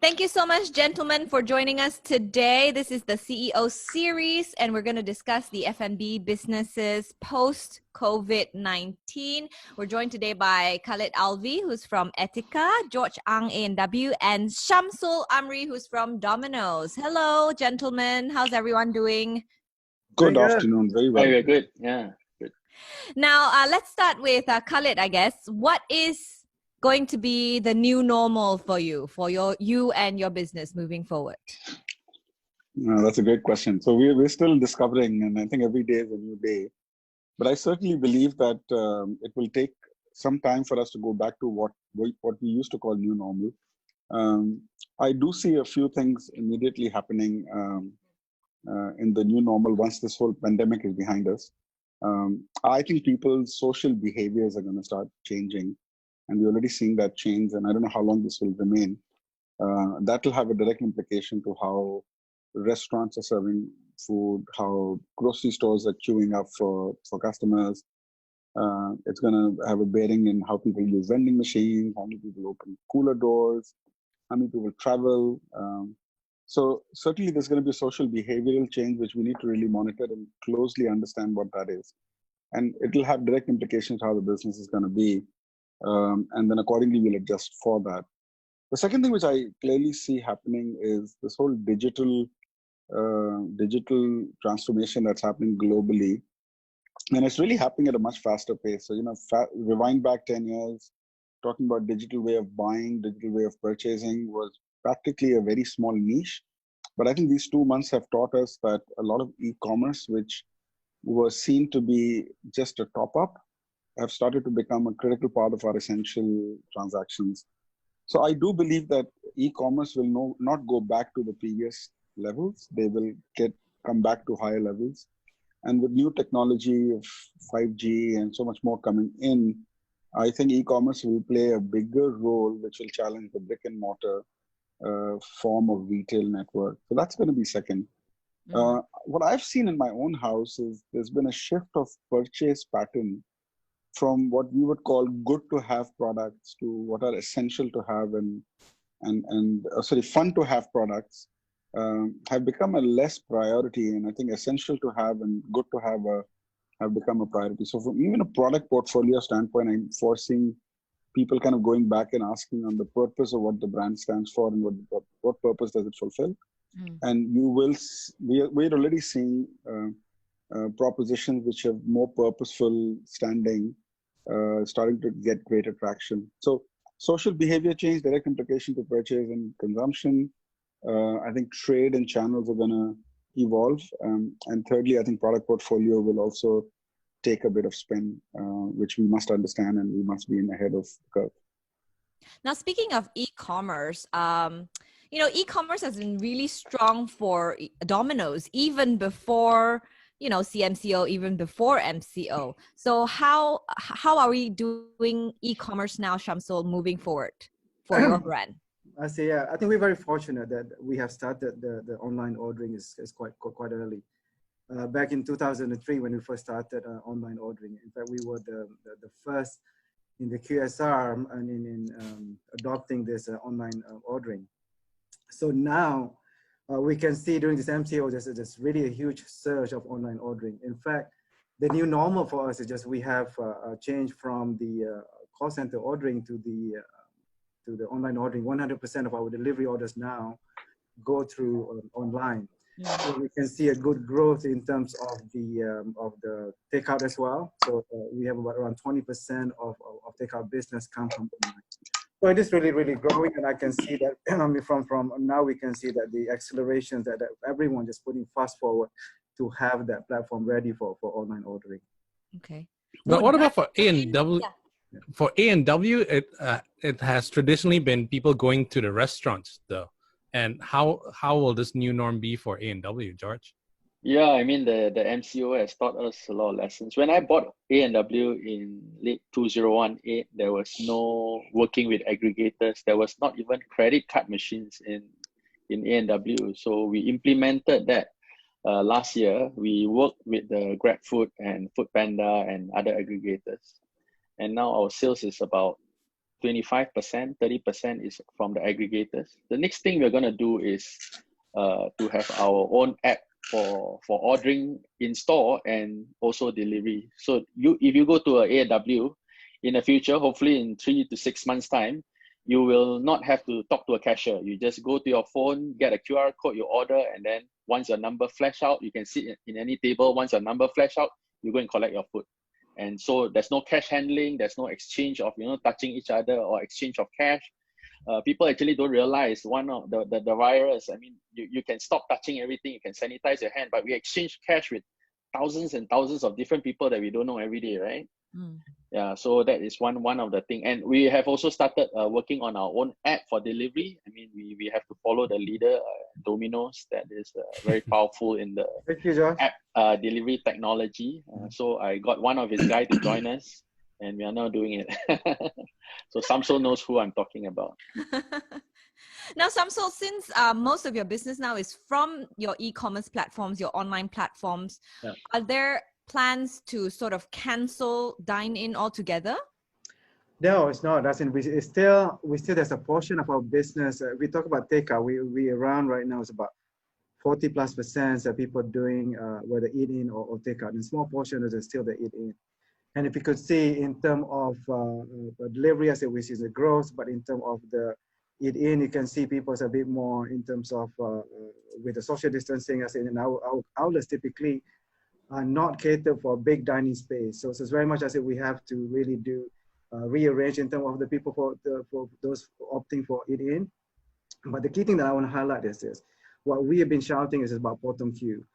Thank you so much, gentlemen, for joining us today. This is the CEO series, and we're going to discuss the F&B businesses post-COVID-19. We're joined today by Khalid Alvi, who's from Etika, George Ang, A&W, and Shamsul Amree, who's from Domino's. Hello, gentlemen. How's everyone doing? Good afternoon. Very well. Very good. Yeah. Good. Now, let's start with Khalid, I guess. What is going to be the new normal for you and your business moving forward? That's a great question. So we're still discovering, and I think every day is a new day. But I certainly believe that it will take some time for us to go back to what we used to call new normal. I do see a few things immediately happening in the new normal once this whole pandemic is behind us. I think people's social behaviors are going to start changing. And we're already seeing that change, and I don't know how long this will remain. That will have a direct implication to how restaurants are serving food, how grocery stores are queuing up for customers. It's going to have a bearing in how people use vending machines, how many people open cooler doors, how many people travel. So certainly there's going to be a social behavioral change, which we need to really monitor and closely understand what that is. And it will have direct implications how the business is going to be. And then accordingly, we'll adjust for that. The second thing which I clearly see happening is this whole digital transformation that's happening globally. And it's really happening at a much faster pace. So, rewind back 10 years, talking about digital way of buying, digital way of purchasing was practically a very small niche. But I think these 2 months have taught us that a lot of e-commerce, which was seen to be just a top-up, have started to become a critical part of our essential transactions. So I do believe that e-commerce will not go back to the previous levels. They will come back to higher levels. And with new technology of 5G and so much more coming in, I think e-commerce will play a bigger role, which will challenge the brick and mortar form of retail network. So that's going to be second. What I've seen in my own house is there's been a shift of purchase pattern from what we would call good to have products to what are essential to have fun to have products have become a less priority. And I think essential to have and good to have have become a priority. So from even a product portfolio standpoint, I'm foreseeing people kind of going back and asking on the purpose of what the brand stands for and what purpose does it fulfill. And we're already seeing propositions which have more purposeful standing starting to get greater traction. So social behavior change, direct implication to purchase and consumption. I think trade and channels are going to evolve. And thirdly, I think product portfolio will also take a bit of spin, which we must understand and we must be ahead of the curve. Now, speaking of e-commerce, e-commerce has been really strong for Domino's even before CMCO, even before MCO. So how are we doing e-commerce now, Shamsul, moving forward for your brand? I think we're very fortunate that we have started the online ordering is quite early. Back in 2003, when we first started online ordering, in fact, we were the first in the QSR and in adopting this online ordering. So now we can see during this MCO, there's really a huge surge of online ordering. In fact, the new normal for us is just we have changed from the call center ordering to the online ordering. 100% of our delivery orders now go through online. So we can see a good growth in terms of the takeout as well. So we have about around 20% of takeout business come from online. So it is really, really growing, and I can see that from now we can see that the acceleration that everyone just putting fast forward to have that platform ready for online ordering. Okay. But what about for A&W? Yeah. For A&W, it has traditionally been people going to the restaurants, though. And how will this new norm be for A&W, George? Yeah, I mean, the MCO has taught us a lot of lessons. When I bought A&W in late 2018, there was no working with aggregators. There was not even credit card machines in A&W. So we implemented that last year. We worked with the GrabFood and Foodpanda and other aggregators. And now our sales is about 25%, 30% is from the aggregators. The next thing we're going to do is to have our own app for ordering in store and also delivery. So if you go to a A&W in the future, hopefully in 3 to 6 months time, you will not have to talk to a cashier. You just go to your phone, get a QR code, you order, and then once your number flash out, you can sit in any table. Once your number flash out, you go and collect your food. And so there's no cash handling, there's no exchange of touching each other or exchange of cash. People actually don't realize one of the virus. I mean, you can stop touching everything, you can sanitize your hand, but we exchange cash with thousands and thousands of different people that we don't know every day, right? Yeah, so that is one of the thing. And we have also started working on our own app for delivery. I mean, we have to follow the leader, Domino's, that is very powerful in the app delivery technology. So I got one of his guys to join us, and we are now doing it. So Shamsul knows who I'm talking about. Now, Shamsul, since most of your business now is from your e-commerce platforms, your online platforms, are there plans to sort of cancel dine-in altogether? No, it's not. That's in, we still there's a portion of our business. We talk about takeout. We around right now is about 40+% that people doing whether eat in or takeout. And small portion is still the eat in. And if you could see in terms of delivery, I say we see the growth, but in terms of the eat in, you can see people's a bit more in terms of with the social distancing. I say in our outlets typically are not catered for a big dining space. So it's very much I say we have to really do rearrange in terms of the people for those opting for eat in. But the key thing that I want to highlight is this: what we have been shouting is about bottom queue.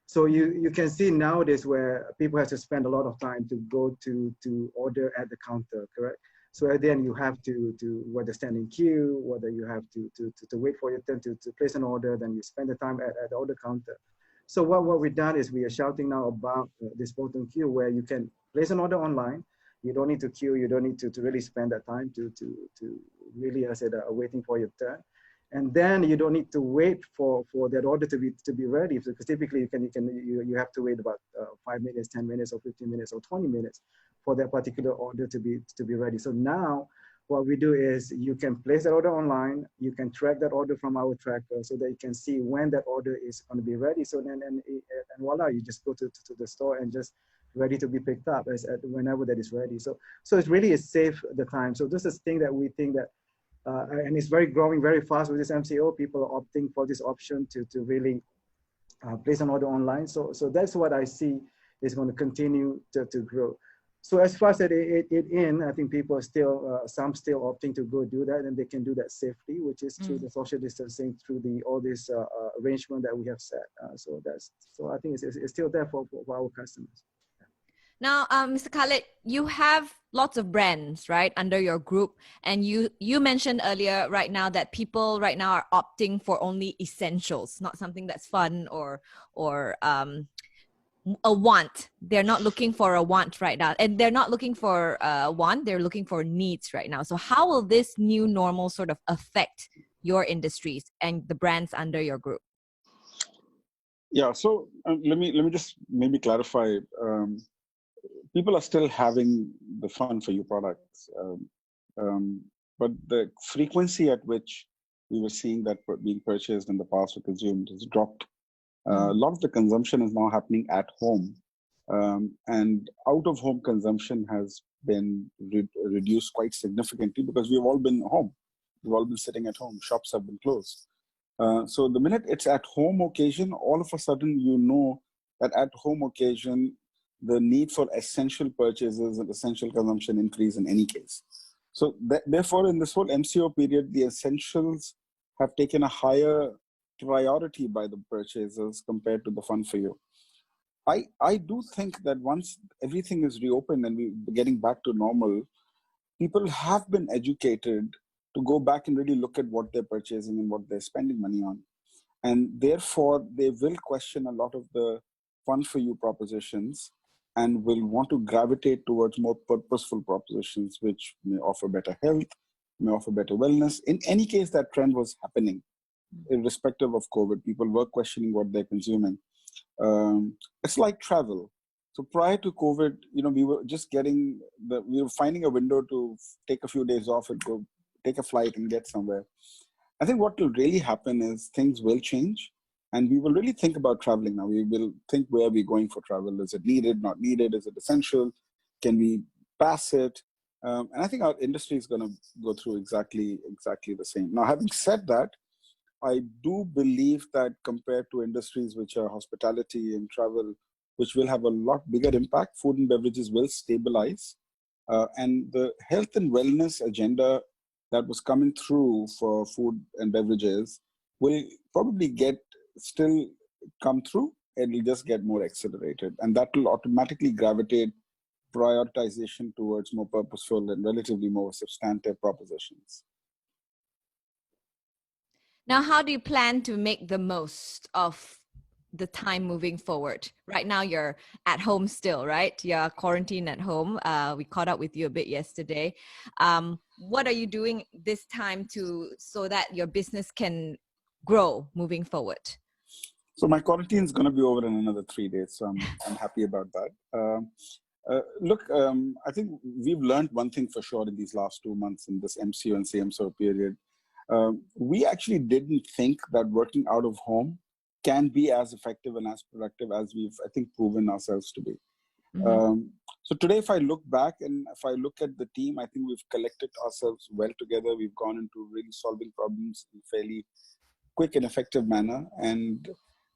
So you can see nowadays where people have to spend a lot of time to go to order at the counter, correct? So at the end you have to whether stand in queue, whether you have to wait for your turn to place an order, then you spend the time at the order counter. So what we've done is we are shouting now about this bottom queue where you can place an order online. You don't need to queue. You don't need to really spend that time to really, as I said, waiting for your turn. And then you don't need to wait for that order to be ready, because typically you have to wait about 5 minutes, 10 minutes, or 15 minutes, or 20 minutes for that particular order to be ready. So now what we do is you can place that order online. You can track that order from our tracker so that you can see when that order is going to be ready. So then and voila, you just go to the store and just ready to be picked up whenever that is ready. So it really is save the time. So this is thing that we think that. And it's growing very fast with this MCO. People are opting for this option to really place an order online. So that's what I see is going to continue to grow. So as far as that it in, I think people are still, some still opting to go do that, and they can do that safely, which is through the social distancing, through all this arrangement that we have set. So I think it's still there for our customers. Now, Mr. Khalid, you have lots of brands, right, under your group. And you mentioned earlier right now that people right now are opting for only essentials, not something that's fun or a want. They're not looking for a want right now. And they're not looking for a want, they're looking for needs right now. So how will this new normal sort of affect your industries and the brands under your group? Yeah, so let me just maybe clarify. People are still having the fun for you products, but the frequency at which we were seeing that being purchased in the past or consumed has dropped. A lot of the consumption is now happening at home, and out-of-home consumption has been reduced quite significantly because we've all been home. We've all been sitting at home. Shops have been closed. So the minute it's at home occasion, all of a sudden you know that at home occasion, the need for essential purchases and essential consumption increase in any case. So therefore, in this whole MCO period, the essentials have taken a higher priority by the purchasers compared to the fun for you. I do think that once everything is reopened and we're getting back to normal, people have been educated to go back and really look at what they're purchasing and what they're spending money on. And therefore, they will question a lot of the fun for you propositions and will want to gravitate towards more purposeful propositions, which may offer better health, may offer better wellness. In any case, that trend was happening, irrespective of COVID. People were questioning what they're consuming. It's like travel. So prior to COVID, we were just we were finding a window to take a few days off and go take a flight and get somewhere. I think what will really happen is things will change, and we will really think about traveling now. We will think where we're going for travel. Is it needed, not needed? Is it essential? Can we pass it? And I think our industry is going to go through exactly the same. Now, having said that, I do believe that compared to industries which are hospitality and travel, which will have a lot bigger impact, food and beverages will stabilize. And the health and wellness agenda that was coming through for food and beverages will probably still come through. It will just get more accelerated. And that will automatically gravitate prioritization towards more purposeful and relatively more substantive propositions. Now, how do you plan to make the most of the time moving forward? Right now, you're at home still, right? You're quarantined at home. We caught up with you a bit yesterday. What are you doing this time so that your business can grow moving forward? So my quarantine is going to be over in another 3 days. So I'm happy about that. Look, I think we've learned one thing for sure in these last 2 months in this MCO and CMCO period. We actually didn't think that working out of home can be as effective and as productive as we've, I think, proven ourselves to be. Mm-hmm. So today, if I look back and if I look at the team, I think we've collected ourselves well together. We've gone into really solving problems in a fairly quick and effective manner. And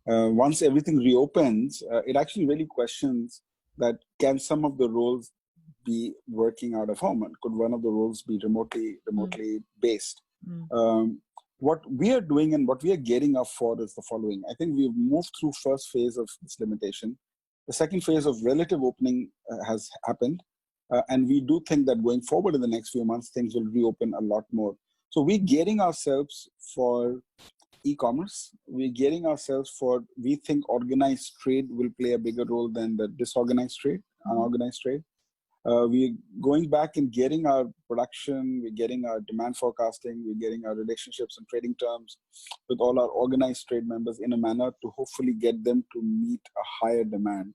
once everything reopens, it actually really questions that can some of the roles be working out of home, and could one of the roles be remotely based? What we are doing and what we are gearing up for is the following. I think we've moved through first phase of this limitation. The second phase of relative opening has happened. And we do think that going forward in the next few months, things will reopen a lot more. So we're gearing ourselves for e-commerce. We're gearing ourselves for, we think organized trade will play a bigger role than the disorganized trade, unorganized trade. We're going back and getting our production, we're getting our demand forecasting, we're getting our relationships and trading terms with all our organized trade members in a manner to hopefully get them to meet a higher demand.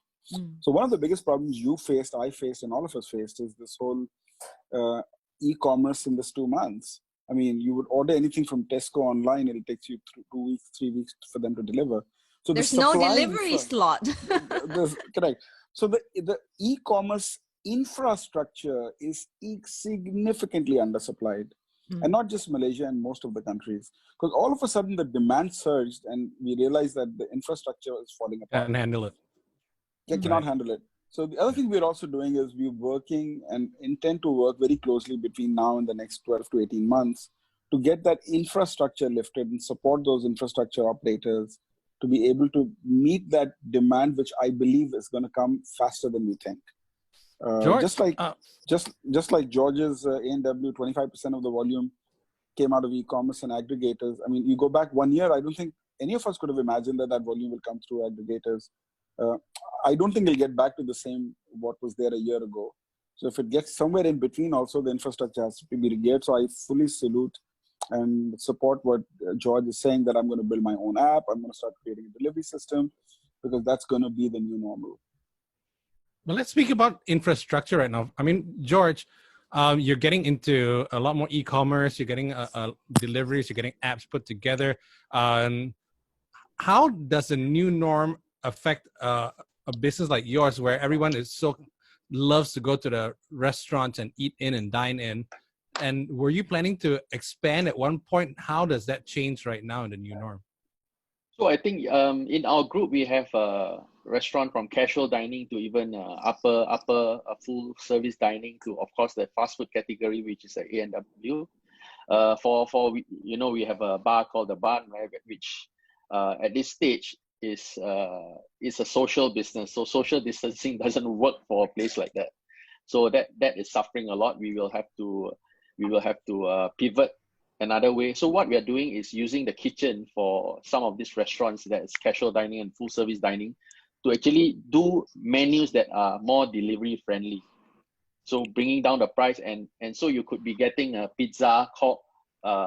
So one of the biggest problems you faced, I faced, and all of us faced is this whole e-commerce in this 2 months. I mean, you would order anything from Tesco online, it'll take you 2 weeks, 3 weeks for them to deliver. So there's no delivery slot. Correct. So the e-commerce infrastructure is significantly undersupplied, and not just Malaysia and most of the countries, because all of a sudden the demand surged and we realized that the infrastructure is falling apart. Can't handle it. Cannot handle it. So the other thing we're also doing is we're working and intend to work very closely between now and the next 12 to 18 months to get that infrastructure lifted and support those infrastructure operators to be able to meet that demand, which I believe is going to come faster than we think. George, just like George's A&W, 25% of the volume came out of e-commerce and aggregators. I mean, you go back 1 year, I don't think any of us could have imagined that volume will come through aggregators. I don't think it'll get back to the same what was there a year ago. So if it gets somewhere in between, also the infrastructure has to be geared. So I fully salute and support what George is saying, that I'm going to build my own app. I'm going to start creating a delivery system, because that's going to be the new normal. Well, let's speak about infrastructure right now. I mean, George, you're getting into a lot more e-commerce. You're getting deliveries. You're getting apps put together. How does the new norm affect a business like yours, where everyone loves to go to the restaurants and eat in and dine in? And were you planning to expand at one point? How does that change right now in the new norm? So I think in our group, we have a restaurant from casual dining to even upper full service dining to, of course, the fast food category, which is A&W. We have a bar called the Bar, which at this stage is a social business. So social distancing doesn't work for a place like that. So that is suffering a lot. We will have to pivot another way. So what we are doing is using the kitchen for some of these restaurants that is casual dining and full service dining to actually do menus that are more delivery friendly. So bringing down the price, and so you could be getting a pizza called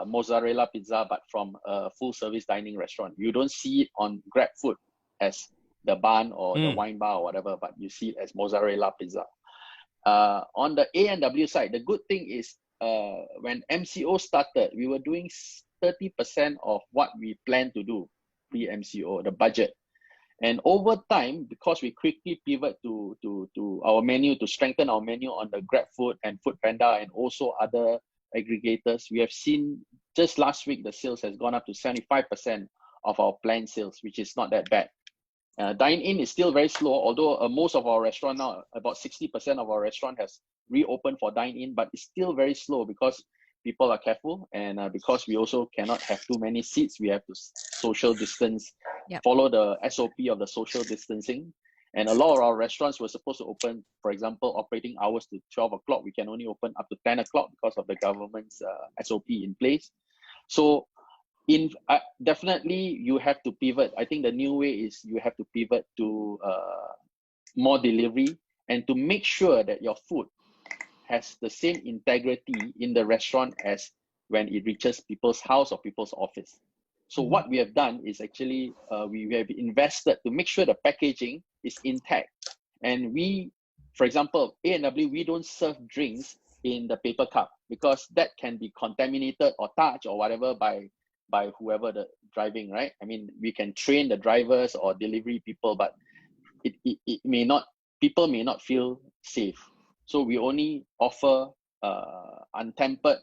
mozzarella pizza, but from a full service dining restaurant. You don't see it on Grab Food as the bun or the wine bar or whatever, but you see it as mozzarella pizza. On the A&W side, the good thing is when MCO started, we were doing 30% of what we planned to do pre-MCO, the budget. And over time, because we quickly pivot to our menu, to strengthen our menu on the GrabFood and Foodpanda and also other aggregators, we have seen just last week, the sales has gone up to 75% of our planned sales, which is not that bad. Dine-in is still very slow, although most of our restaurant now, about 60% of our restaurant has reopened for dine-in, but it's still very slow because people are careful, and because we also cannot have too many seats, we have to social distance, follow the SOP of the social distancing. And a lot of our restaurants were supposed to open, for example, operating hours to 12 o'clock. We can only open up to 10 o'clock because of the government's SOP in place. So definitely you have to pivot. I think the new way is you have to pivot to more delivery, and to make sure that your food has the same integrity in the restaurant as when it reaches people's house or people's office. So what we have done is actually we have invested to make sure the packaging is intact. And we, for example, A&W, we don't serve drinks in the paper cup because that can be contaminated or touched or whatever by whoever the driving, right? I mean, we can train the drivers or delivery people, but it may not, people may not feel safe. So we only offer untempered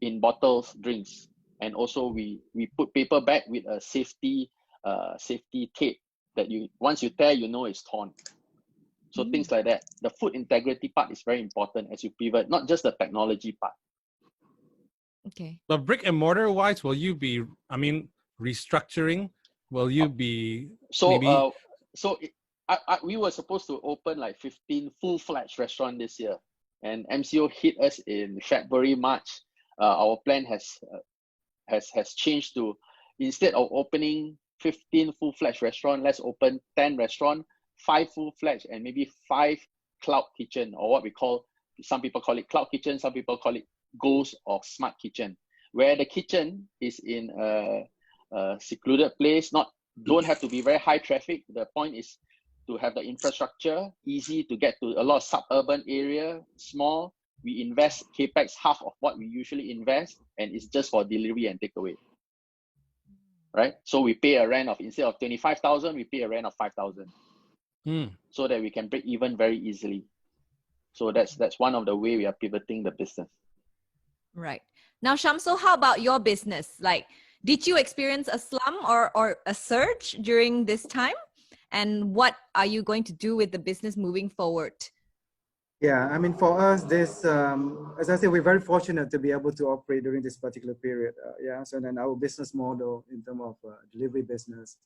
in bottles drinks. And also we put paper back with a safety tape that you, once you tear, you know it's torn. So things like that. The food integrity part is very important as you pivot, not just the technology part. Okay. But brick and mortar wise, will you be, I mean, restructuring? Will you be we were supposed to open like 15 full-fledged restaurants this year, and MCO hit us in February, March. Our plan has changed to, instead of opening 15 full-fledged restaurants, let's open 10 restaurants, 5 full-fledged, and maybe 5 cloud kitchen, or what we call, some people call it cloud kitchen, some people call it ghost or smart kitchen, where the kitchen is in a secluded place, don't have to be very high traffic. The point is to have the infrastructure easy to get to a lot of suburban area, small. We invest capex half of what we usually invest, and it's just for delivery and takeaway, right? So we pay a rent of, instead of 25,000, we pay a rent of 5,000, so that we can break even very easily. So that's one of the way we are pivoting the business. Right. Now, Shamsul, how about your business? Like, did you experience a slump or a surge during this time? And what are you going to do with the business moving forward? Yeah, I mean, for us, this, as I said, we're very fortunate to be able to operate during this particular period. So then our business model in terms of delivery business,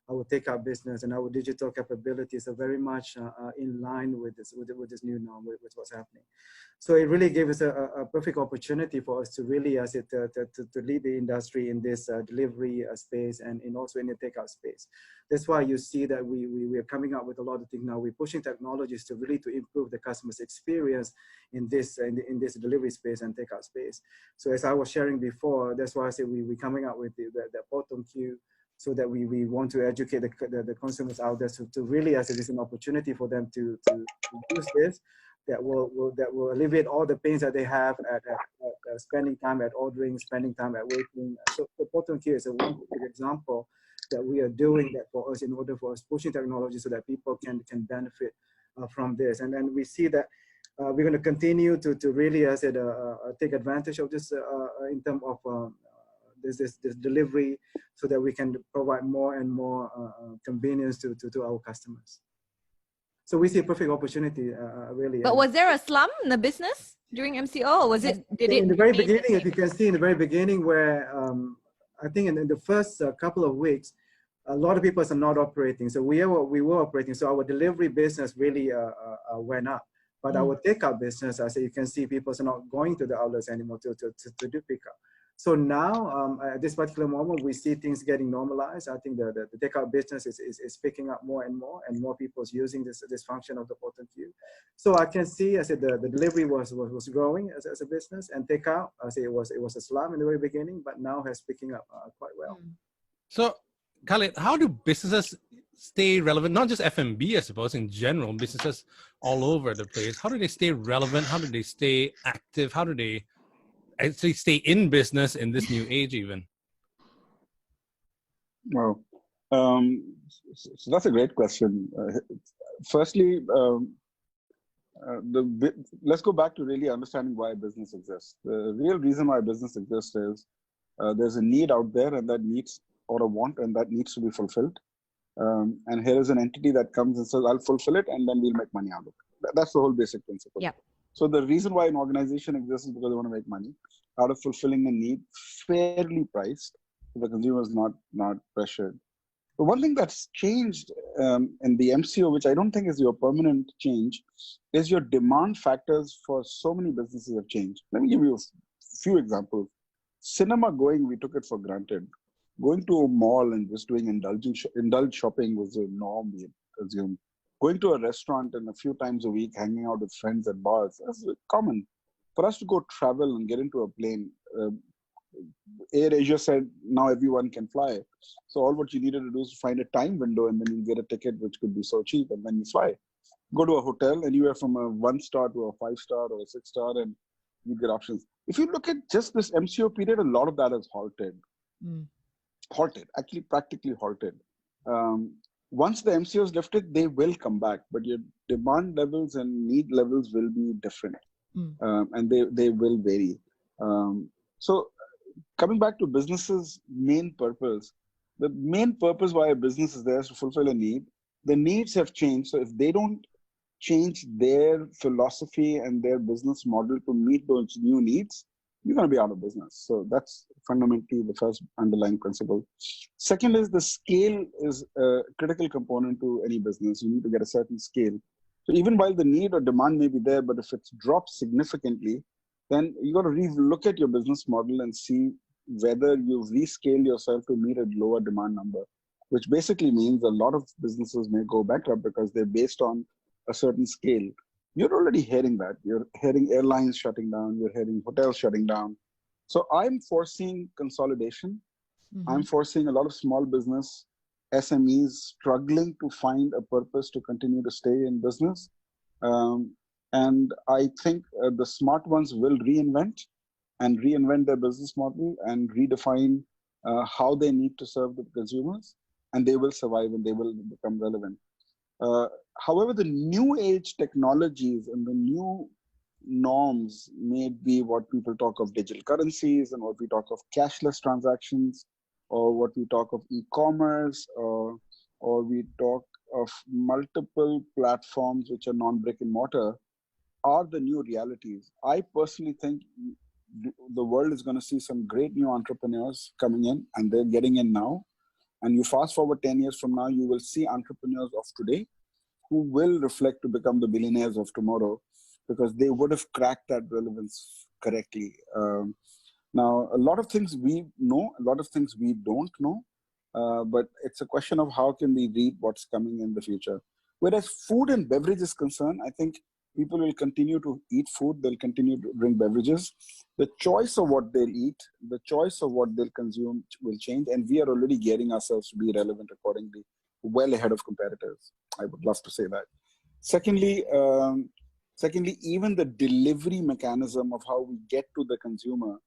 our takeout business, and our digital capabilities are very much in line with this new norm, with what's happening. So it really gave us a perfect opportunity for us to really, as it to lead the industry in this delivery space and also in the takeout space. That's why you see that we are coming up with a lot of things now. We're pushing technologies to really to improve the customer's experience in this delivery space and takeout space. So as I was sharing before, that's why I said we're coming up with the bottom queue, so that we want to educate the consumers out there to really, as it is an opportunity for them to use this, that will alleviate all the pains that they have at spending time at ordering, spending time at waiting. So the bottom queue is a one example that we are doing that for us in order for us pushing technology so that people can benefit from this. And then we see that we're going to continue to really, as I said, take advantage of this in terms of this delivery, so that we can provide more and more convenience to our customers. So we see a perfect opportunity, really. But was there a slump in the business during MCO, or was it? In the very beginning, if you can see in the very beginning, where I think in the first couple of weeks, a lot of people are not operating. So we were operating. So our delivery business really went up. But our takeout business, as you can see, people are not going to the outlets anymore to do pickup. So now, at this particular moment, we see things getting normalized. I think the takeout business is picking up more and more people is using this function of the bottom queue. So I can see, I said, the delivery was growing as a business, and takeout, I say it was a slump in the very beginning, but now has picking up quite well. So, Khalid, how do businesses stay relevant? Not just F&B, I suppose, in general, businesses all over the place. How do they stay relevant? How do they stay active? How do they actually stay in business in this new age even? Well, so that's a great question. Firstly, let's go back to really understanding why business exists. The real reason why business exists is there's a need out there, and that needs, or a want, and that needs to be fulfilled. And here is an entity that comes and says, I'll fulfill it, and then we'll make money out of it. That's the whole basic principle. Yeah. So the reason why an organization exists is because they want to make money out of fulfilling a need, fairly priced, so the consumer is not pressured. But one thing that's changed in the MCO, which I don't think is your permanent change, is your demand factors for so many businesses have changed. Let me give you a few examples. Cinema going, we took it for granted. Going to a mall and just doing indulge shopping was a norm we assumed. Going to a restaurant and a few times a week, hanging out with friends at bars, that's common. For us to go travel and get into a plane, AirAsia said now everyone can fly. So all what you needed to do is find a time window, and then you get a ticket which could be so cheap, and then you fly. Go to a hotel anywhere from a 1-star to a 5-star or a 6-star, and you get options. If you look at just this MCO period, a lot of that has halted. Halted, actually practically halted. Once the MCO is lifted, they will come back, but your demand levels and need levels will be different, and they will vary. So coming back to business's main purpose, the main purpose why a business is there is to fulfill a need. The needs have changed. So if they don't change their philosophy and their business model to meet those new needs, you're going to be out of business. So that's fundamentally the first underlying principle. Second is the scale is a critical component to any business. You need to get a certain scale. So even while the need or demand may be there, but if it's dropped significantly, then you got to look at your business model and see whether you've rescaled yourself to meet a lower demand number, which basically means a lot of businesses may go bankrupt because they're based on a certain scale. You're already hearing that. You're hearing airlines shutting down. You're hearing hotels shutting down. So I'm foreseeing consolidation. I'm foreseeing a lot of small business SMEs struggling to find a purpose to continue to stay in business. And I think the smart ones will reinvent their business model and redefine how they need to serve the consumers, and they will survive and they will become relevant. However, the new age technologies and the new norms may be what people talk of digital currencies, and what we talk of cashless transactions, or what we talk of e-commerce, or we talk of multiple platforms which are non-brick and mortar, are the new realities. I personally think the world is going to see some great new entrepreneurs coming in, and they're getting in now. And you fast forward 10 years from now, you will see entrepreneurs of today who will reflect to become the billionaires of tomorrow, because they would have cracked that relevance correctly. Now, a lot of things we know, a lot of things we don't know, but it's a question of how can we read what's coming in the future. Whereas food and beverage is concerned, I think people will continue to eat food, they'll continue to drink beverages. The choice of what they'll eat, the choice of what they'll consume will change, and we are already gearing ourselves to be relevant accordingly, well ahead of competitors. I would love to say that. Secondly, even the delivery mechanism of how we get to the consumer,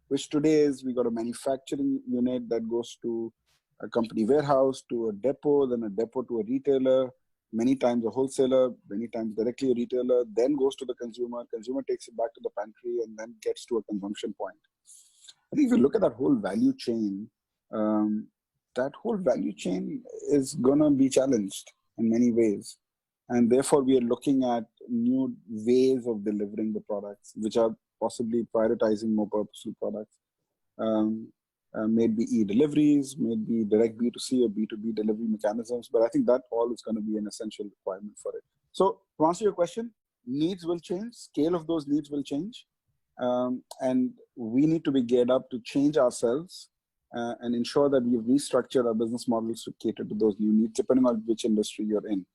which today is we got a manufacturing unit that goes to a company warehouse, to a depot, then a depot to a retailer, many times a wholesaler, many times directly a retailer, then goes to the consumer takes it back to the pantry, and then gets to a consumption point. I think if you look at that whole value chain, is gonna be challenged in many ways. And therefore we are looking at new ways of delivering the products, which are possibly prioritizing more purposeful products. Maybe e-deliveries, maybe direct B2C or B2B delivery mechanisms, but I think that all is going to be an essential requirement for it. So to answer your question, needs will change, scale of those needs will change, and we need to be geared up to change ourselves and ensure that we've restructured our business models to cater to those new needs, depending on which industry you're in.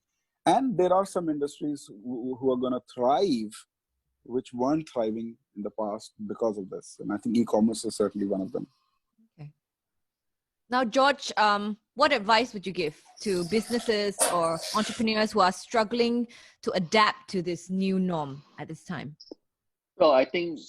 And there are some industries who are going to thrive, which weren't thriving in the past because of this. And I think e-commerce is certainly one of them. Okay. Now, George, what advice would you give to businesses or entrepreneurs who are struggling to adapt to this new norm at this time? Well, I think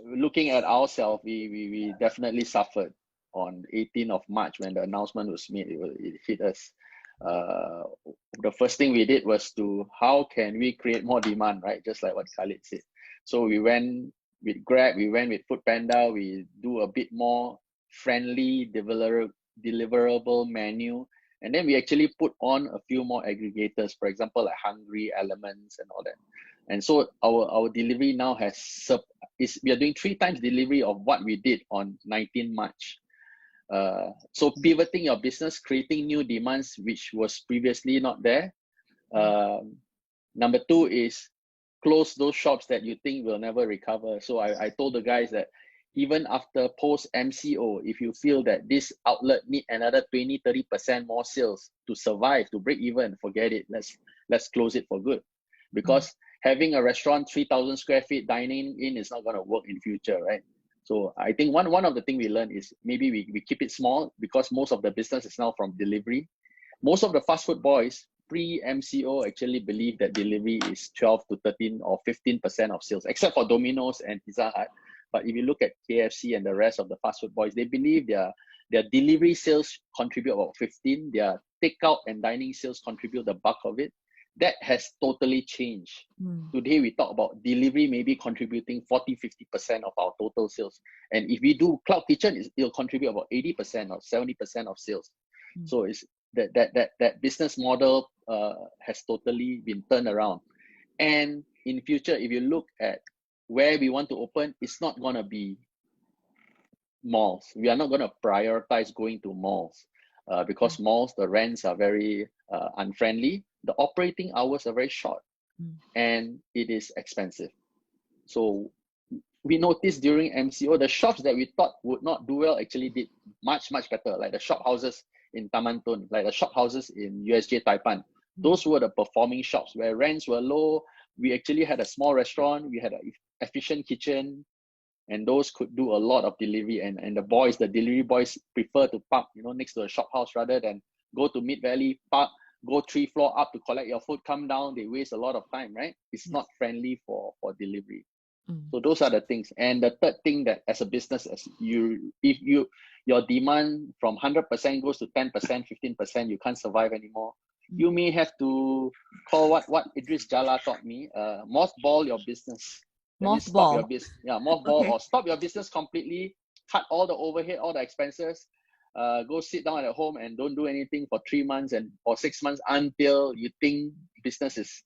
looking at ourselves, we definitely suffered on 18th of March when the announcement was made. It hit us. The first thing we did was how can we create more demand, right? Just like what Khalid said. So we went with Grab, we went with Foodpanda, we do a bit more friendly deliverable menu, and then we actually put on a few more aggregators, for example, like Hungry, Elements, and all that. And so our delivery now we are doing 3 times delivery of what we did on 19 March. So pivoting your business, creating new demands which was previously not there. Number 2 is close those shops that you think will never recover. So I told the guys that even after post MCO, if you feel that this outlet need another 20-30% more sales to survive, to break even, forget it. Let's close it for good. Because having a restaurant 3,000 square feet dining in is not going to work in future, right? So I think one of the things we learned is maybe we keep it small, because most of the business is now from delivery. Most of the fast food boys pre-MCO actually believe that delivery is 12 to 13 or 15% of sales, except for Domino's and Pizza Hut. But if you look at KFC and the rest of the fast food boys, they believe their delivery sales contribute about 15, their takeout and dining sales contribute the bulk of it. That has totally changed. Today, we talk about delivery maybe contributing 40-50% of our total sales. And if we do cloud kitchen, it'll contribute about 80% or 70% of sales. So it's that business model has totally been turned around. And in future, if you look at where we want to open, it's not going to be malls. We are not going to prioritize going to malls because malls, the rents are very unfriendly. The operating hours are very short and it is expensive. So we noticed during MCO, the shops that we thought would not do well actually did much, much better, like the shop houses in Taman Tun, like the shop houses in USJ Taipan. Those were the performing shops where rents were low. We actually had a small restaurant, we had an efficient kitchen, and those could do a lot of delivery. And the delivery boys prefer to park, next to a shop house rather than go to Mid Valley, park, go 3 floors up to collect your food, come down. They waste a lot of time, right? It's not friendly for delivery. So those are the things. And the third thing that as a business, if your demand from 100% goes to 10%, 15%, you can't survive anymore. You may have to call what Idris Jala taught me, mothball your business. Mothball. Mothball. Okay. Or stop your business completely, cut all the overhead, all the expenses, go sit down at home and don't do anything for 3 months or 6 months until you think business is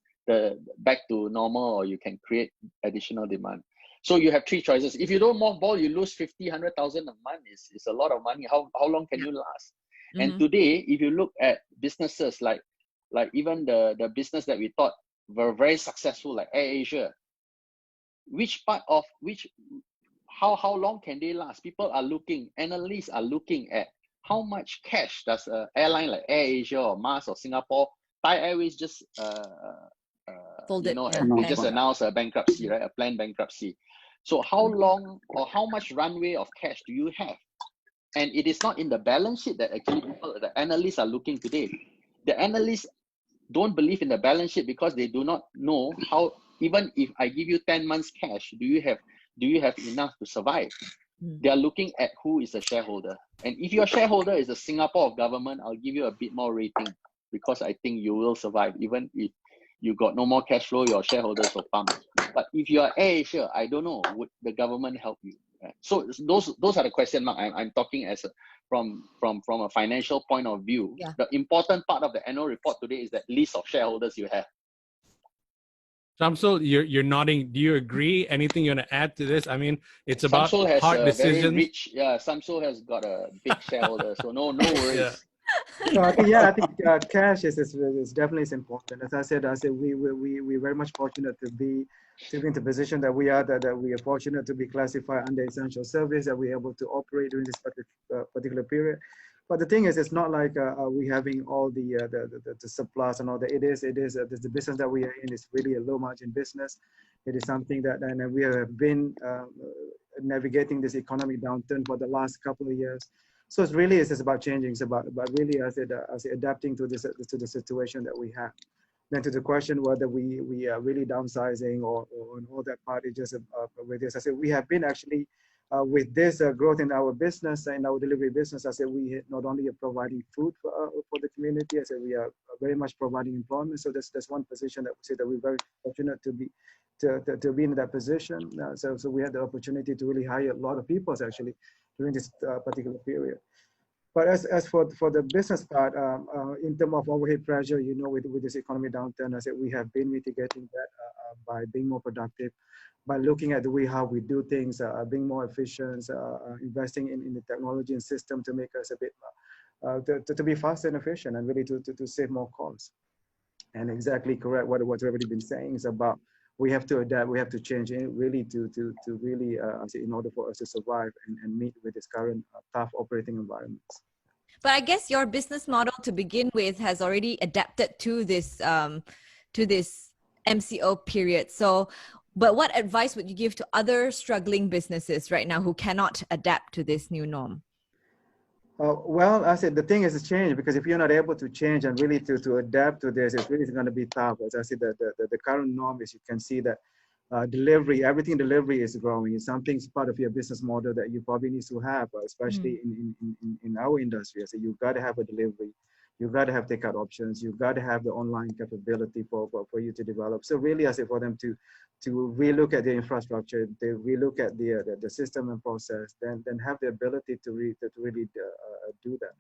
back to normal or you can create additional demand. So you have 3 choices. If you don't mothball, you lose 50,000-100,000 a month. It's a lot of money. How long can you last? And today, if you look at businesses like even the business that we thought were very successful, like AirAsia, how long can they last? Analysts are looking at how much cash does an airline like AirAsia or Mars or Singapore, Thai Airways just they just announced a bankruptcy, right? A planned bankruptcy. So how long or how much runway of cash do you have? And it is not in the balance sheet that actually the analysts are looking today. The analysts don't believe in the balance sheet because they do not know how, even if I give you 10 months cash, do you have enough to survive? They are looking at who is a shareholder. And if your shareholder is the Singapore government, I'll give you a bit more rating because I think you will survive. Even if you got no more cash flow, your shareholders will pump. But if you are AirAsia, I don't know, would the government help you? Right? So those are the question mark. I'm talking from a financial point of view. Yeah. The important part of the annual report today is that list of shareholders you have. Shamsul, you're nodding. Do you agree? Anything you want to add to this? I mean, it's about Shamsul has hard decisions. Very rich, Shamsul has got a big shareholder, so no worries. Yeah. No, I think cash is definitely important. As I said, we very much fortunate to be in the position that we are. That we are fortunate to be classified under essential service. That we're able to operate during this particular period. But the thing is, it's not like we having all the surplus and all that. It is the business that we are in is really a low margin business. It is something that we have been navigating this economic downturn for the last couple of years. So it's really it's about changing. It's about really as it adapting to this to the situation that we have. Then to the question whether we are really downsizing or on all that part is just with this. I said we have been actually with this growth in our business, in our delivery business. I said we not only are providing food for the community. I said we are very much providing employment. So that's one position that we say that we're very fortunate to be in that position. So we had the opportunity to really hire a lot of people actually during this particular period. But as for the business part, in terms of overhead pressure, you know, with this economy downturn, I said we have been mitigating that by being more productive, by looking at the way how we do things, being more efficient, investing in the technology and system to make us a bit to be fast and efficient, and really to save more costs. And exactly correct what's already been saying is about we have to adapt, we have to change really to really in order for us to survive and meet with this current tough operating environments. But I guess your business model to begin with has already adapted to this MCO period. So, but what advice would you give to other struggling businesses right now who cannot adapt to this new norm? Well, I said the thing is to change, because if you're not able to change and really to adapt to this, it's really going to be tough. As I said, the current norm is you can see that everything delivery is growing. It's something's part of your business model that you probably need to have, especially in our industry. I said you've got to have a delivery, you've got to have takeout options, you've got to have the online capability for you to develop. So really, I say for them to relook at the infrastructure, they relook at the system and process, then have the ability to really do that.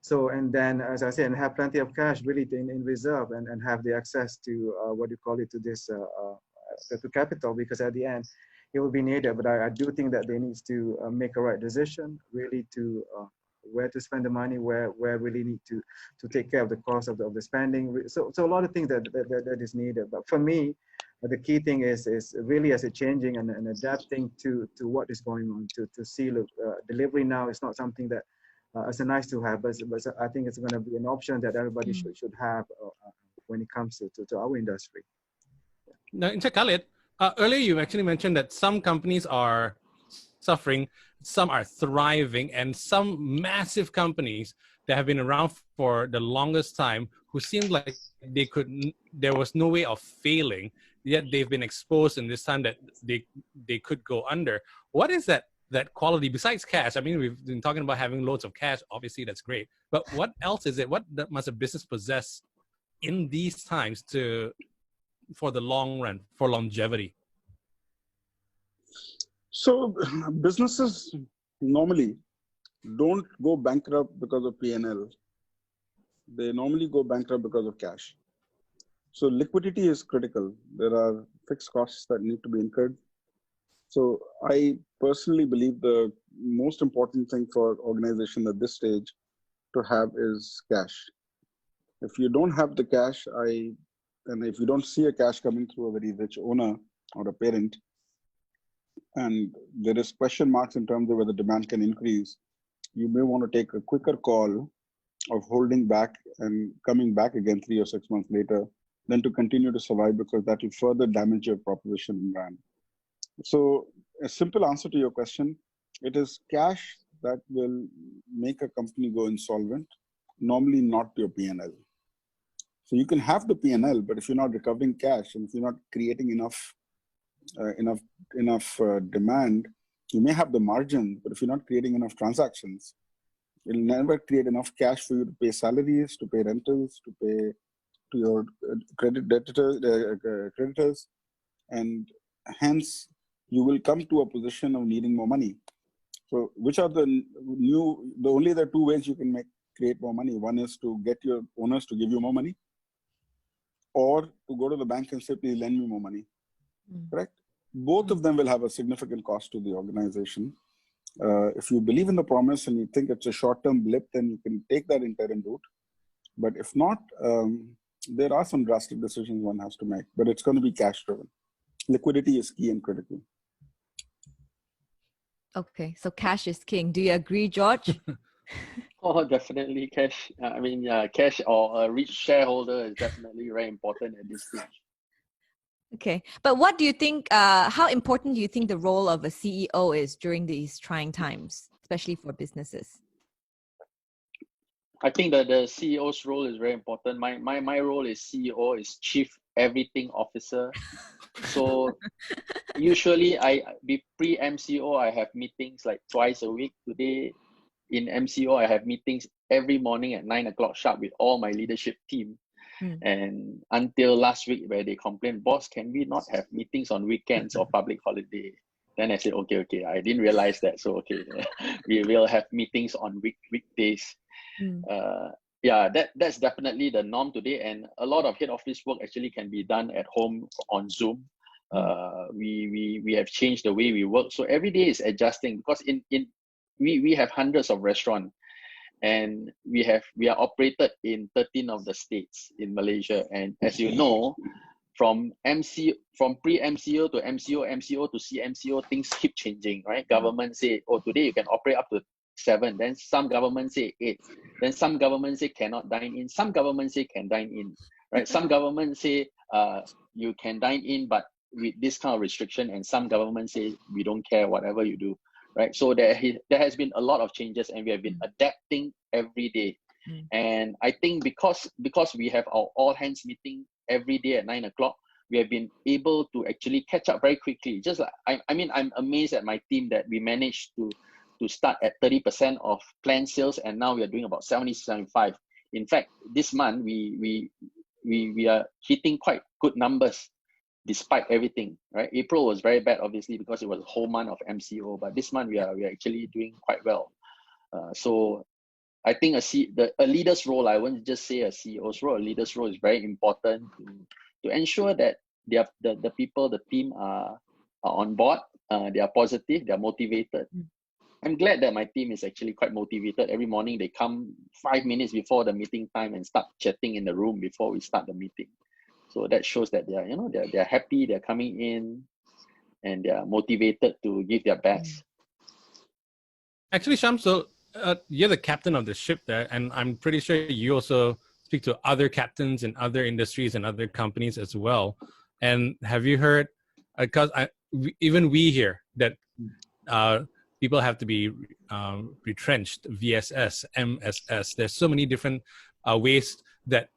So, and then, as I said, and have plenty of cash really in reserve, and have the access to what you call it, to this to capital, because at the end it will be needed. But I do think that they need to make a right decision, really to where to spend the money, where really need to take care of the cost of the spending. So a lot of things that is needed. But for me, the key thing is really as a changing and adapting to what is going on, to see, look, delivery now is not something that it's a nice to have, but I think it's going to be an option that everybody should have when it comes to our industry. Now, in Khalid, earlier you actually mentioned that some companies are suffering, some are thriving, and some massive companies that have been around for the longest time, who seemed like there was no way of failing, yet they've been exposed in this time that they could go under. What is that quality besides cash? I mean, we've been talking about having loads of cash. Obviously, that's great. But what else is it? What must a business possess in these times for the long run, for longevity? So businesses normally don't go bankrupt because of P&L. They normally go bankrupt because of cash. So liquidity is critical. There are fixed costs that need to be incurred. So I personally believe the most important thing for organization at this stage to have is cash. If you don't have the cash, and if you don't see a cash coming through a very rich owner or a parent, and there is question marks in terms of whether demand can increase, you may want to take a quicker call of holding back and coming back again 3 or 6 months later than to continue to survive, because that will further damage your proposition and brand. So a simple answer to your question, it is cash that will make a company go insolvent, normally not your P&L. So you can have the P&L, but if you're not recovering cash and if you're not creating enough demand, you may have the margin, but if you're not creating enough transactions, you'll never create enough cash for you to pay salaries, to pay rentals, to pay to your creditors, and hence you will come to a position of needing more money. So which are the two ways you can create more money? One is to get your owners to give you more money, or to go to the bank and say, please lend me more money, correct? Both of them will have a significant cost to the organization. If you believe in the promise and you think it's a short-term blip, then you can take that interim route. But if not, there are some drastic decisions one has to make, but it's going to be cash-driven. Liquidity is key and critical. Okay, so cash is king. Do you agree, George? Oh, definitely cash. Cash or a rich shareholder is definitely very important at this stage. Okay, but what do you think, how important do you think the role of a CEO is during these trying times, especially for businesses? I think that the CEO's role is very important. My role is CEO, is Chief Everything Officer. So usually pre-MCO, I have meetings like twice a week. Today in MCO, I have meetings every morning at 9 o'clock sharp with all my leadership team. And until last week where they complained, boss, can we not have meetings on weekends or public holiday? Then I said, okay, I didn't realize that. So, okay, we will have meetings on weekdays. Yeah, that's definitely the norm today. And a lot of head office work actually can be done at home on Zoom. We have changed the way we work. So every day is adjusting, because we have hundreds of restaurants, and we are operated in 13 of the states in Malaysia. And as you know, from pre-MCO to MCO, MCO to CMCO, things keep changing, right? Government say, oh, today you can operate up to 7. Then some governments say 8. Then some governments say cannot dine in. Some governments say can dine in, right? Some governments say you can dine in, but with this kind of restriction. And some governments say we don't care, whatever you do, right? So there has been a lot of changes, and we have been adapting every day. And I think because we have our all hands meeting every day at 9 o'clock, we have been able to actually catch up very quickly. Just like, I mean, I'm amazed at my team that we managed to start at 30% of planned sales, and now we are doing about 70-75. In fact, this month we are hitting quite good numbers despite everything, right? April was very bad, obviously, because it was a whole month of MCO, but this month we are actually doing quite well. So I think a leader's role, I won't just say a CEO's role, a leader's role is very important to ensure that the people, the team are on board, they are positive, they are motivated. I'm glad that my team is actually quite motivated. Every morning they come 5 minutes before the meeting time and start chatting in the room before we start the meeting. So that shows that they're happy, they're coming in, and they're motivated to give their best. Actually, Shamsul, you're the captain of the ship there, and I'm pretty sure you also speak to other captains in other industries and other companies as well. And have you heard, because even we hear that people have to be retrenched, VSS, MSS. There's so many different ways that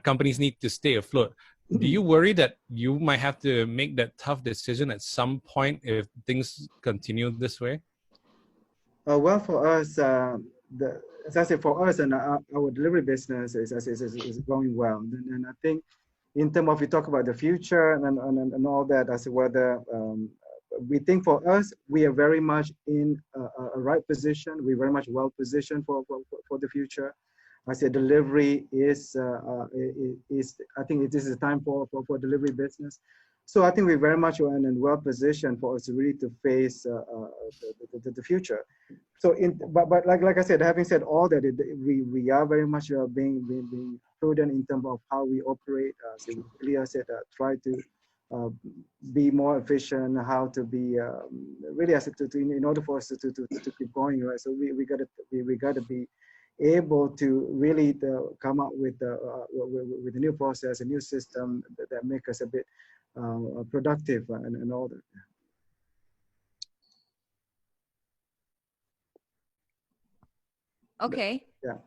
companies need to stay afloat. Do you worry that you might have to make that tough decision at some point if things continue this way? Well, for us, as I said, for us and our delivery business is going well. And I think in terms of, we talk about the future and all that, as to whether we think for us, we are very much in a right position. We're very much well positioned for the future. I said delivery is I think this is a time for delivery business. So I think we're very much in well positioned for us really to face the future. So but like I said, having said all that, we are very much being prudent in terms of how we operate. So we really, I said, try to be more efficient, how to be really, I said, in order for us to keep going, right? So we gotta be able to really come up with a new process, a new system that make us a bit productive and all that. Okay. Yeah.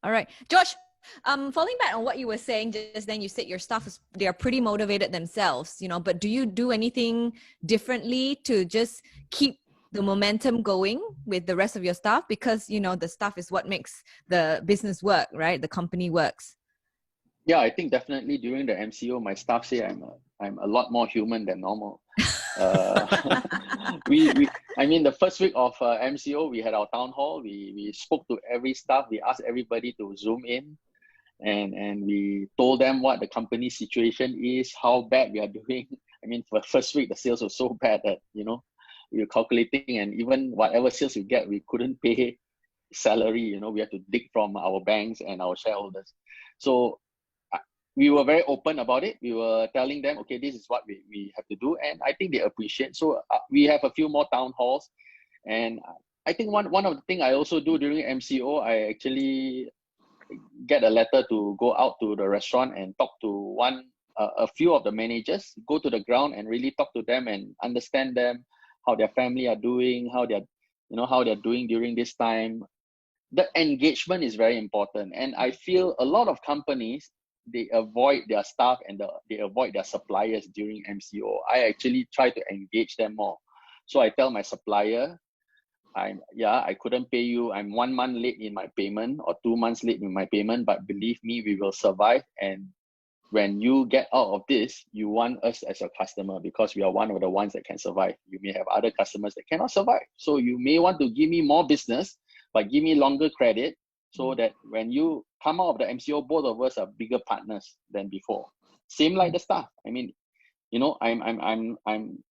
All right, Josh. Falling back on what you were saying just then, you said your staff they are pretty motivated themselves, but do you do anything differently to just keep the momentum going with the rest of your staff? Because the staff is what makes the business work, right? The company works. Yeah, I think definitely during the MCO, my staff say I'm a lot more human than normal. I mean, the first week of MCO, we had our town hall. We spoke to every staff. We asked everybody to Zoom in, and we told them what the company situation is, how bad we are doing. I mean, for the first week, the sales were so bad that we were calculating, and even whatever sales we get, we couldn't pay salary. We had to dig from our banks and our shareholders. So we were very open about it. We were telling them, okay, this is what we have to do. And I think they appreciate. So we have a few more town halls. And I think one of the things I also do during MCO, I actually get a letter to go out to the restaurant and talk to a few of the managers, go to the ground and really talk to them and understand them, how their family are doing, how they're doing during this time. the engagement is very important. And I feel a lot of companies, they avoid their staff and they avoid their suppliers during MCO. I actually try to engage them more. So I tell my supplier, I couldn't pay you. I'm 1 month late in my payment or 2 months late in my payment, but believe me, we will survive. And when you get out of this, you want us as a customer because we are one of the ones that can survive. You may have other customers that cannot survive. So you may want to give me more business, but give me longer credit so that when you come out of the MCO, both of us are bigger partners than before. Same like the staff. I mean, you know,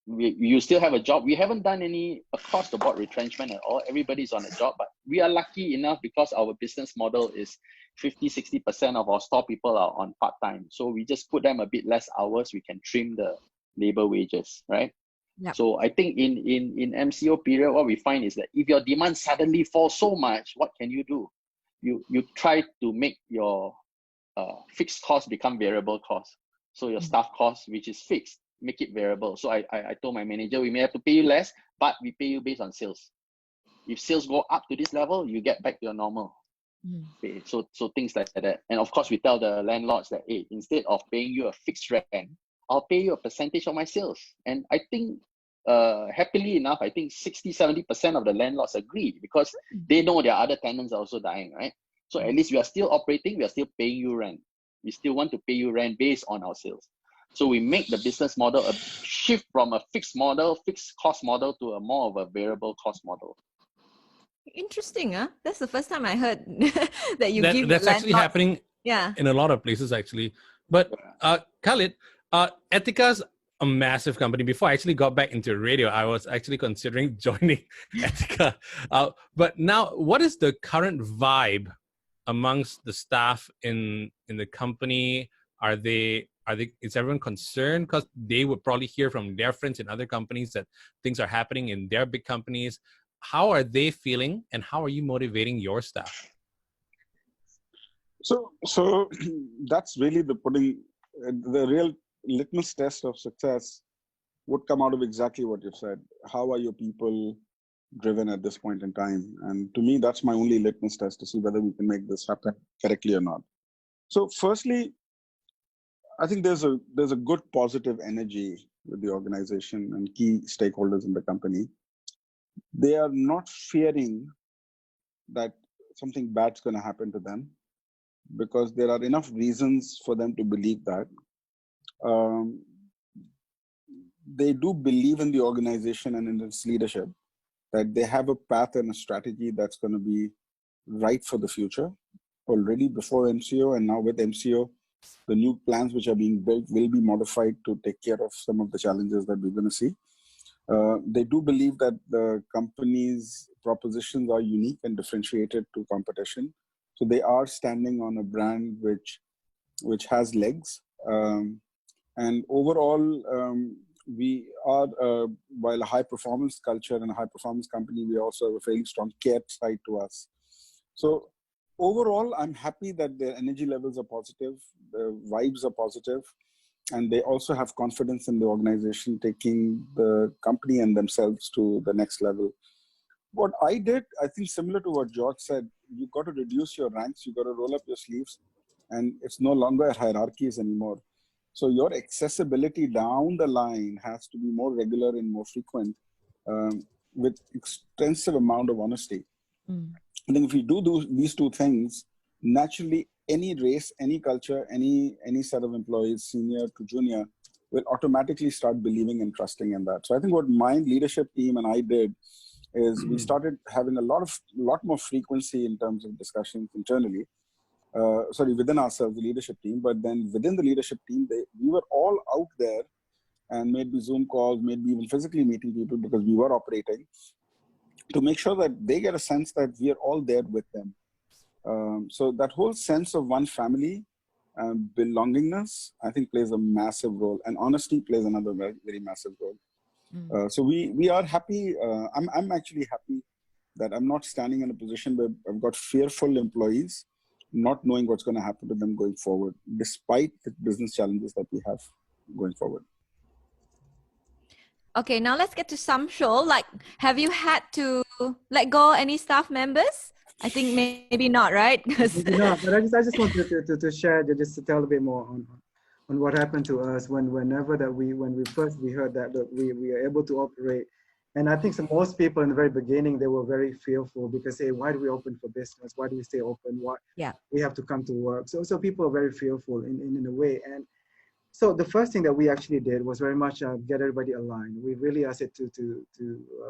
you still have a job. We haven't done any across the board retrenchment at all. Everybody's on a job, but we are lucky enough because our business model is 50-60% of our store people are on part-time. So we just put them a bit less hours. We can trim the labor wages, right? Yep. So I think in MCO period, what we find is that if your demand suddenly falls so much, what can you do? You try to make your fixed cost become variable cost. So your staff cost, which is fixed, make it variable. So I told my manager, we may have to pay you less, but we pay you based on sales. If sales go up to this level, you get back to your normal pay. So things like that. And of course, we tell the landlords that, hey, instead of paying you a fixed rent, I'll pay you a percentage of my sales. And I think happily enough, I think 60-70% of the landlords agree because they know their other tenants are also dying, right? So at least we are still operating, we are still paying you rent. We still want to pay you rent based on our sales. So we make the business model a shift from a fixed cost model to a more of a variable cost model. Interesting, huh? That's the first time I heard that you give That's actually happening in a lot of places, actually. But Khalid, Etika's a massive company. Before I actually got back into radio, I was actually considering joining Etika. But now, what is the current vibe amongst the staff in the company? Is everyone concerned? Because they would probably hear from their friends in other companies that things are happening in their big companies. How are they feeling, and how are you motivating your staff? So that's really the real litmus test of success would come out of exactly what you've said. How are your people driven at this point in time? And to me, that's my only litmus test to see whether we can make this happen correctly or not. So firstly, I think there's a good positive energy with the organization and key stakeholders in the company. They are not fearing that something bad's going to happen to them because there are enough reasons for them to believe that. They do believe in the organization and in its leadership, that they have a path and a strategy that's going to be right for the future. Already before MCO and now with MCO, the new plans which are being built will be modified to take care of some of the challenges that we're going to see. They do believe that the company's propositions are unique and differentiated to competition. So they are standing on a brand which has legs. And overall, we are, while a high performance culture and a high performance company, we also have a fairly strong care side to us. So overall, I'm happy that their energy levels are positive, the vibes are positive, and they also have confidence in the organization taking the company and themselves to the next level. What I did, I think similar to what George said, you've got to reduce your ranks, you've got to roll up your sleeves, and it's no longer hierarchies anymore. So your accessibility down the line has to be more regular and more frequent with extensive amount of honesty. I think if we do these two things, naturally any race, any culture, any set of employees, senior to junior, will automatically start believing and trusting in that. So I think what my leadership team and I did is we started having a lot more frequency in terms of discussions internally. Within ourselves, the leadership team, but then within the leadership team, we were all out there and maybe Zoom calls, maybe even physically meeting people because we were operating to make sure that they get a sense that we are all there with them. So that whole sense of one family, belongingness, I think plays a massive role, and honesty plays another very, very massive role. So we are happy. I'm actually happy that I'm not standing in a position where I've got fearful employees, not knowing what's going to happen to them going forward, despite the business challenges that we have going forward. Okay, now let's get to Shamsul. Like, have you had to let go any staff members? I think maybe not, right? 'Cause- Maybe not, but I just wanted to share, just to tell a bit more on what happened to us whenever that when we heard that we are able to operate. And I think most people in the very beginning, they were very fearful because, hey, why do we open for business? Why do we stay open? Why Yeah. we have to come to work? So people are very fearful in a way. And so the first thing that we actually did was very much get everybody aligned. We really asked it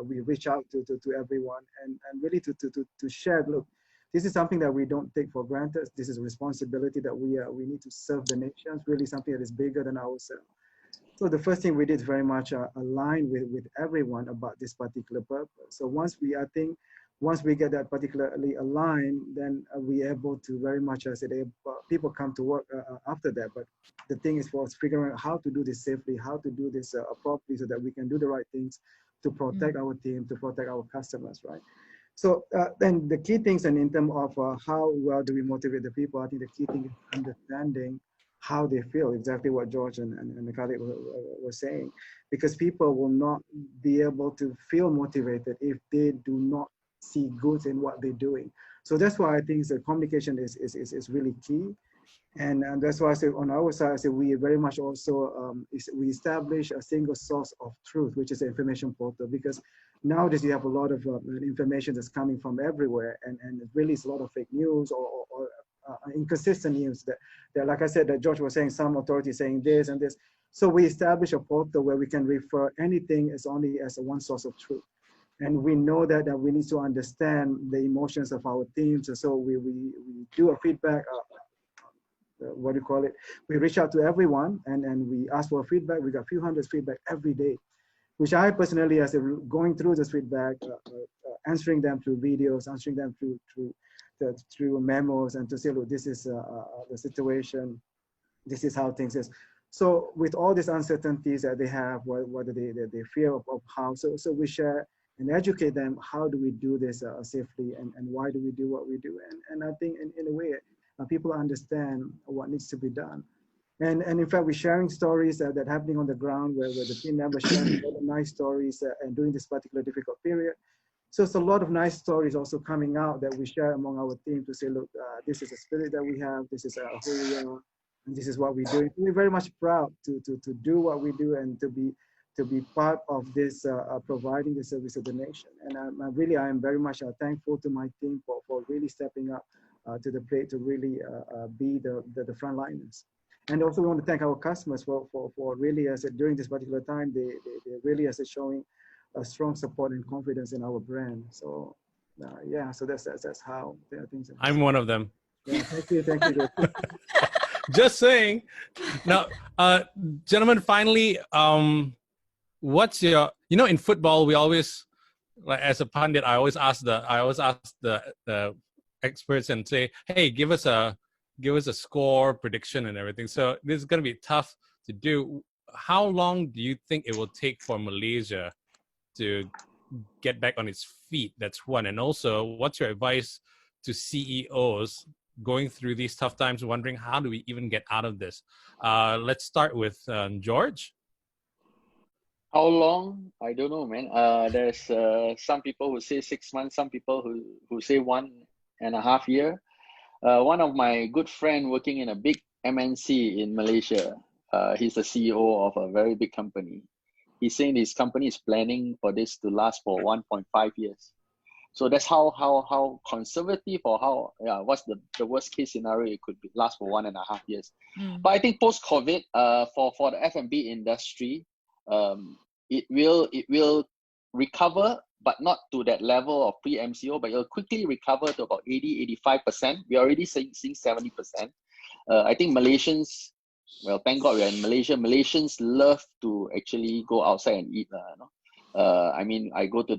we reach out to everyone and really to share, look, this is something that we don't take for granted. This is a responsibility that we need to serve the nations, really something that is bigger than ourselves. So the first thing we did very much align with everyone about this particular purpose. So once we get that particularly aligned, then we're able to very much, I said, people come to work after that. But the thing is for us figuring out how to do this safely, how to do this properly so that we can do the right things to protect our team, to protect our customers, right? So then the key things, and in terms of how well do we motivate the people, I think the key thing is understanding how they feel, exactly what George and Khalid were saying, because people will not be able to feel motivated if they do not see goods in what they're doing. So that's why I think the communication is really key. And that's why I say on our side, I say we very much also, we establish a single source of truth, which is the information portal, because nowadays you have a lot of information that's coming from everywhere, and really it's a lot of fake news or inconsistent news that, like I said, that George was saying, some authorities saying this and this. So we establish a portal where we can refer anything as only as one source of truth. And we know that we need to understand the emotions of our teams. And so we do a feedback, what do you call it? We reach out to everyone and we ask for feedback. We got a few hundred feedback every day, which I personally, as going through this feedback, answering them through videos, answering them through memos, and to say, look, this is the situation, this is how things is. So with all these uncertainties that they have, what they fear of how, so we share and educate them, how do we do this safely, and why do we do what we do? And I think in a way, people understand what needs to be done. And in fact, we're sharing stories that are happening on the ground where the team members sharing nice stories and during this particular difficult period. So it's a lot of nice stories also coming out that we share among our team to say, look, this is a spirit that we have, this is who we are, and this is what we do. We're very much proud to do what we do and to be part of this providing the service of the nation. And I am very much thankful to my team for really stepping up to the plate to really be the frontliners. And also we want to thank our customers for really, as during this particular time, they really are showing a strong support and confidence in our brand. So yeah, so that's how things are. I'm one of them. Yeah, thank you. Just saying. Now, gentlemen, finally, what's your, in football, we always, like as a pundit, I always ask the experts and say, hey, give us a score prediction and everything. So this is going to be tough to do. How long do you think it will take for Malaysia to get back on its feet? That's one. And also, what's your advice to CEOs going through these tough times, wondering how do we even get out of this? Let's start with George. How long? I don't know, man. There's some people who say 6 months, some people who say 1.5 years. One of my good friend working in a big MNC in Malaysia, he's the CEO of a very big company. He's saying his company is planning for this to last for 1.5 years. So that's how conservative, or what's the worst case scenario it could be, last for 1.5 years. But I think post COVID, for the F&B industry, it will recover, but not to that level of pre-MCO, but it'll quickly recover to about 80-85%. We're already seeing 70%. I think Malaysians, well, thank God we're in Malaysia. Malaysians love to actually go outside and eat. I mean, I go to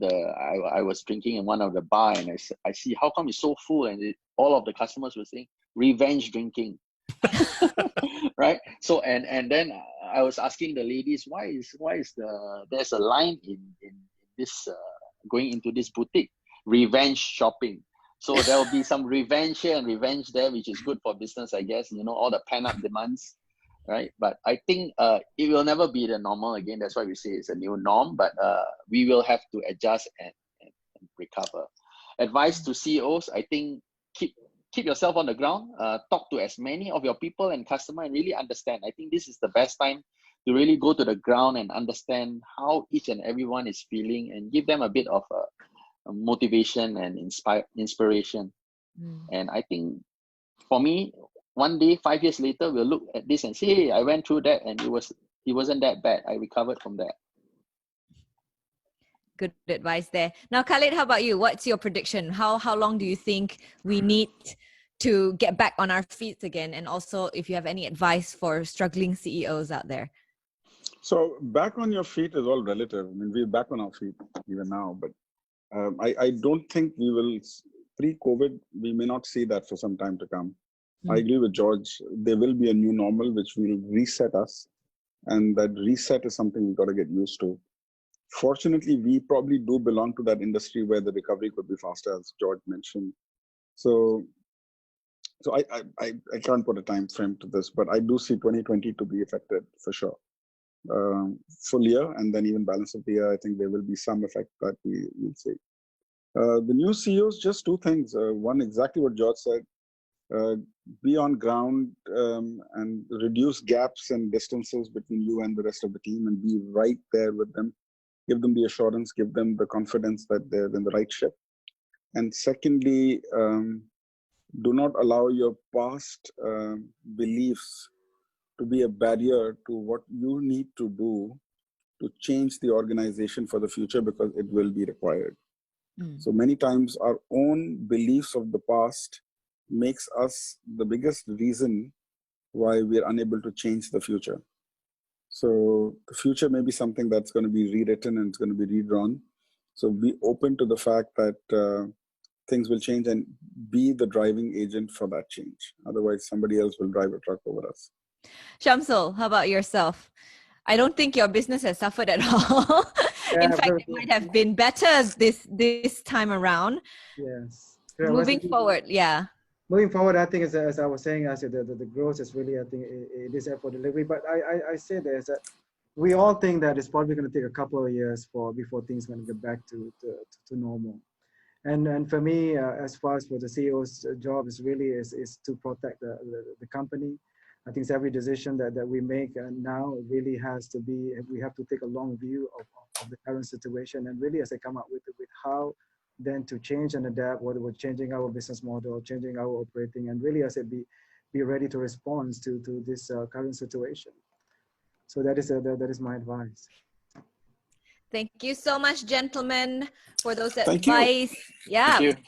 I was drinking in one of the bar and I see how come it's so full, and all of the customers were saying revenge drinking. Right? So and then I was asking the ladies, why is there's a line in this going into this boutique, revenge shopping. So there will be some revenge here and revenge there, which is good for business, I guess, all the pent-up demands, right? But I think it will never be the normal again. That's why we say it's a new norm, but we will have to adjust and recover. advice to CEOs, I think keep yourself on the ground, talk to as many of your people and customer and really understand. I think this is the best time to really go to the ground and understand how each and everyone is feeling and give them a bit of a motivation and inspiration. And I think for me, one day, 5 years later, we'll look at this and say, hey, I went through that and it wasn't that bad. I recovered from that. Good advice there. Now, Khalid, how about you? What's your prediction? How long do you think we need to get back on our feet again? And also, if you have any advice for struggling CEOs out there. So back on your feet is all relative. I mean, we're back on our feet even now, but I don't think we will, pre-COVID, we may not see that for some time to come. I agree with George. There will be a new normal which will reset us. And that reset is something we've got to get used to. Fortunately, we probably do belong to that industry where the recovery could be faster, as George mentioned. So I can't put a time frame to this, but I do see 2020 to be affected for sure. Full year and then even balance of the year, I think there will be some effect that we will see. The new CEOs, just two things. One, exactly what George said, be on ground and reduce gaps and distances between you and the rest of the team and be right there with them. Give them the assurance, give them the confidence that they're in the right ship. And secondly, do not allow your past beliefs to be a barrier to what you need to do to change the organization for the future, because it will be required. So many times our own beliefs of the past makes us the biggest reason why we're unable to change the future. So the future may be something that's going to be rewritten and it's going to be redrawn. So be open to the fact that things will change and be the driving agent for that change. Otherwise, somebody else will drive a truck over us. Shamsul, how about yourself? I don't think your business has suffered at all. In fact, it might have been better this time around. Yes. Moving forward, yeah. Moving forward, I think as I was saying, I said the growth is really, I think it is there for delivery. But I say this, that we all think that it's probably going to take a couple of years before things are going to get back to normal. And for me, as far as for the CEO's job is really is to protect the company. I think every decision that we make now really has to be, we have to take a long view of the current situation and really as I come up with how then to change and adapt, whether we're changing our business model, changing our operating, and really as I be ready to respond to this current situation. So that is my advice. Thank you so much, gentlemen, for those Thank you. advice. Yeah. Thank you.